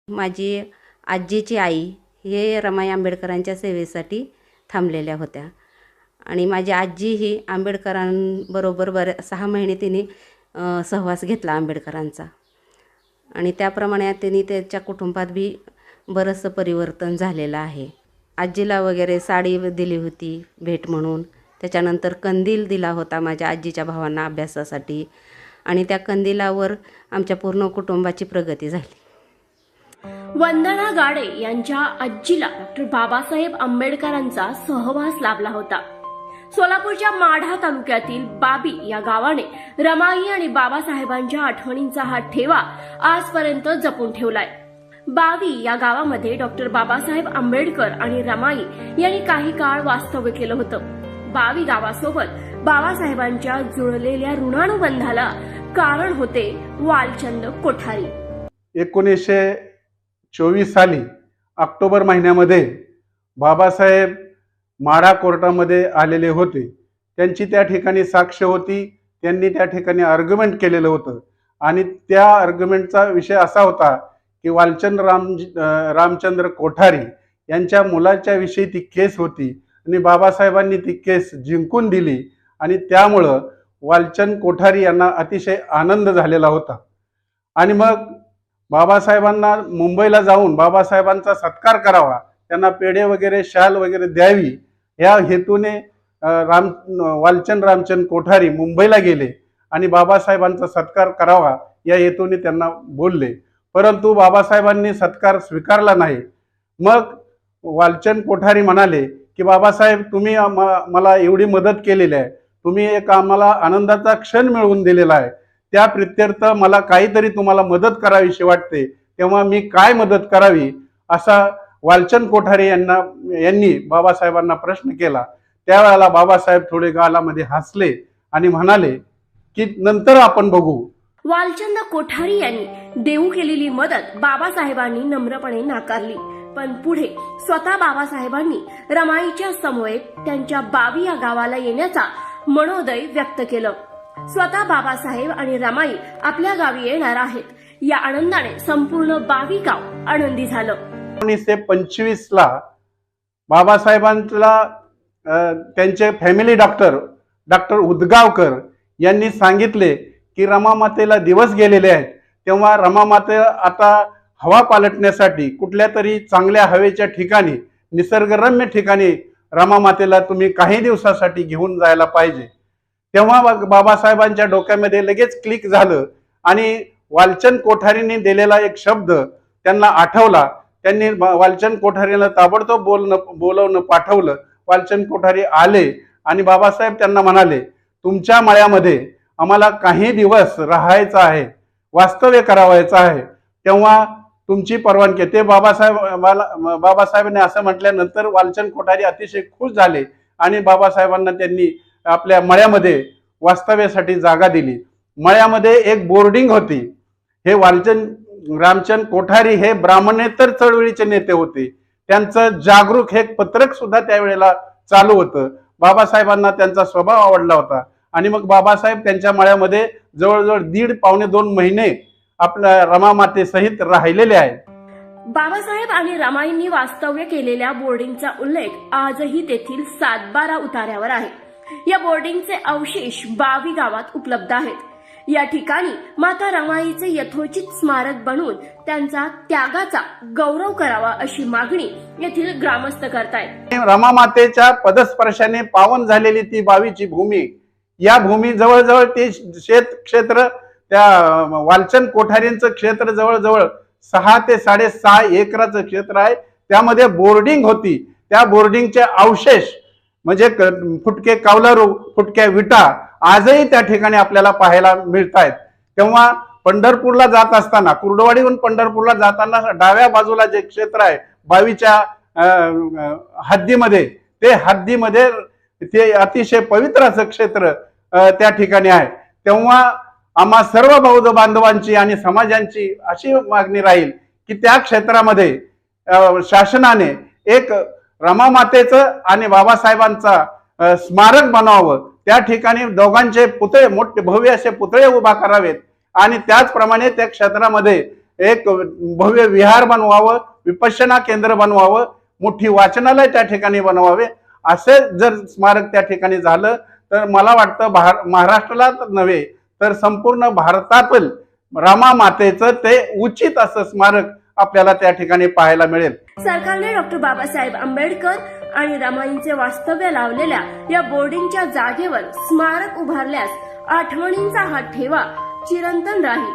माझी आजीची आई हे रमाई आंबेडकरांच्या सेवेसाठी थांबलेल्या होत्या आणि माझी आजी ही आंबेडकरांबरोबर 6 महिने तिने सहवास घेतला आंबेडकरांचा आणि त्याप्रमाणे तिने त्याच्या कुटुंबात बी बरंचसं परिवर्तन झालेलं आहे। आजीला वगैरे साडी दिली होती भेट म्हणून, त्याच्यानंतर कंदील दिला होता माझ्या आजीच्या भावांना अभ्यासासाठी आणि त्या कंदिलावर आमच्या पूर्ण कुटुंबाची प्रगती झाली। वंदना गाडे यांच्या आजीला डॉक्टर बाबासाहेब आंबेडकरांचा सहवास लाभला होता। सोलापूरच्या माढा तालुक्यातील बाबी या गावाने रमाई आणि बाबासाहेबांच्या आठवणींचा हा ठेवा आजपर्यंत जपून ठेवलाय। बावी या गावामध्ये डॉक्टर बाबासाहेब आंबेडकर आणि रमाई यांनी काही काळ वास्तव्य केलं होतं। बावी गावासोबत बाबासाहेबांच्या जुळलेल्या ऋणानुबंधाला कारण होते वालचंद कोठारी। 1924 साली ऑक्टोबर महिन्यामध्ये बाबासाहेब माढा कोर्टामध्ये आलेले होते। त्यांची त्या ठिकाणी साक्ष होती, त्यांनी त्या ठिकाणी आर्ग्युमेंट केलेलं होतं आणि त्या आर्ग्युमेंटचा विषय असा होता की वालचंद रामचंद्र कोठारी यांच्या मुलाच्या विषयी ती केस होती आणि बाबासाहेबांनी ती केस जिंकून दिली आणि त्यामुळं वालचंद कोठारी यांना अतिशय आनंद झालेला होता। आणि मग बाबासाहेबांना मुंबईला जाऊन बाबासाहेबांचा सत्कार करावा, त्यांना पेढे वगैरे शाल वगैरे द्यावी या हेतूने वालचंद रामचंद कोठारी मुंबईला गेले आणि बाबासाहेबांचा सत्कार करावा या हेतूने त्यांना बोलले, परंतु बाबासाहेबांनी सत्कार स्वीकारला नाही। मग वालचंद कोठारी म्हणाले की बाबासाहेब तुम्ही मला एवढी मदत केलेली आहे, तुम्ही एक आम्हाला आनंदाचा क्षण मिळवून दिलेला आहे, त्या प्रित्यर्थ मला काहीतरी तुम्हाला मदत करावीशी वाटते, तेव्हा मी काय मदत करावी असा वालचंद कोठारी यांनी बाबासाहेबांना प्रश्न केला। त्यावेळेला बाबासाहेब थोडे गालामध्ये हसले आणि म्हणाले की नंतर आपण बघू। वालचंद कोठारी यांनी देऊ केलेली मदत बाबासाहेबांनी नम्रपणे नाकारली, पण पुढे स्वतः बाबासाहेबांनी रमाईच्या समवेत त्यांच्या बावी या गावाला येण्याचा मनोदय व्यक्त केलं। स्वतः बाबासाहेब आणि रमाई आपल्या गावी येणार आहेत या आनंदाने संपूर्ण बावी गाव आनंदी झालं। 1925 ला बाबासाहेबांना त्यांचे फॅमिली डॉक्टर उदगावकर यांनी सांगितले की रमामातेला दिवस गेलेले आहेत, तेव्हा रमामाते आता हवा पालटण्यासाठी कुठल्या तरी चांगल्या हवेच्या ठिकाणी, निसर्गरम्य ठिकाणी रमामातेला तुम्ही काही दिवसासाठी घेऊन जायला पाहिजे। तेव्हा बाबासाहेबांच्या डोक्यामध्ये लगेच क्लिक झालं आणि वालचंद कोठारीने दिलेला एक शब्द त्यांना आठवला। त्यांनी वालचंद कोठारीला ताबडतोब बोलवणं पाठवलं। वालचंद कोठारी आले आणि बाबासाहेब त्यांना म्हणाले तुमच्या मळ्यामध्ये आम्हाला काही दिवस राहायचं आहे, वास्तव्य करावायचं आहे, तेव्हा तुमची परवानगी। ते बाबासाहेबांनी असं म्हटल्यानंतर वालचंद कोठारी अतिशय खुश झाले आणि बाबासाहेबांना त्यांनी आपल्या मळ्यामध्ये वास्तव्यासाठी जागा दिली। मळ्यामध्ये एक बोर्डिंग होती। हे वालचंद रामचंद कोठारी हे ब्राह्मणेतर चळवळीचे नेते होते, त्यांचं जागरूक हे पत्रक सुद्धा त्यावेळेला चालू होतं। बाबासाहेबांना त्यांचा स्वभाव आवडला होता आणि मग बाबासाहेब त्यांच्या मळ्यामध्ये जवळजवळ 1.5-2 महिने आपल्या रमामाते सहित राहिलेले आहेत। बाबासाहेब आणि रमाईंनी वास्तव्य केलेल्या बोर्डिंगचा उल्लेख आजही तेथील 7-12 उतार्यावर आहे। या बोर्डिंगचे अवशेष बावी गावात उपलब्ध आहेत। या ठिकाणी माता रमाईचे यथोचित स्मारक बनवून त्यांचा त्यागाचा गौरव करावा अशी मागणी येथील ग्रामस्थ करतायत। रमामातेच्या पदस्पर्शाने पावन झालेली ती बावीची भूमी, या भूमी जवळजवळ ते क्षेत्र त्या वालचंद कोठारींचं क्षेत्र जवळजवळ 6 ते 6.5 एकराचं क्षेत्र आहे। त्यामध्ये बोर्डिंग होती, त्या बोर्डिंगचे अवशेष म्हणजे फुटके कौलारू, फुटक्या विटा आजही त्या ठिकाणी आपल्याला पाहायला मिळत आहेत। तेव्हा पंढरपूरला जात असताना, कुर्डवाडीहून पंढरपूरला जाताना डाव्या बाजूला जे क्षेत्र आहे बावीच्या हद्दीमध्ये, ते हद्दीमध्ये ते अतिशय पवित्र असं क्षेत्र त्या ठिकाणी आहे। तेव्हा आम्हा सर्व बौद्ध बांधवांची आणि समाजांची अशी मागणी राहील की त्या क्षेत्रामध्ये शासनाने एक रमामातेचं आणि बाबासाहेबांचा स्मारक बनावं, त्या ठिकाणी दोघांचे पुतळे, मोठे भव्य असे पुतळे उभा करावेत आणि त्याचप्रमाणे त्या क्षेत्रामध्ये एक भव्य विहार बनवावं, विपश्यना केंद्र बनवावं, मोठी वाचनालय त्या ठिकाणी बनवावे. असे जर स्मारक त्या ठिकाणी झालं तर मला वाटतं महाराष्ट्राला नव्हे तर संपूर्ण भारतातील रमा मातेचं ते उचित असं स्मारक आपल्याला त्या ठिकाणी पाहायला मिळेल. सरकारने डॉक्टर बाबासाहेब आंबेडकर आणि रमाईंचे वास्तव्य लावलेल्या या बोर्डिंगच्या जागेवर स्मारक उभारल्यास आठवणींचा हा ठेवा चिरंतन राहील.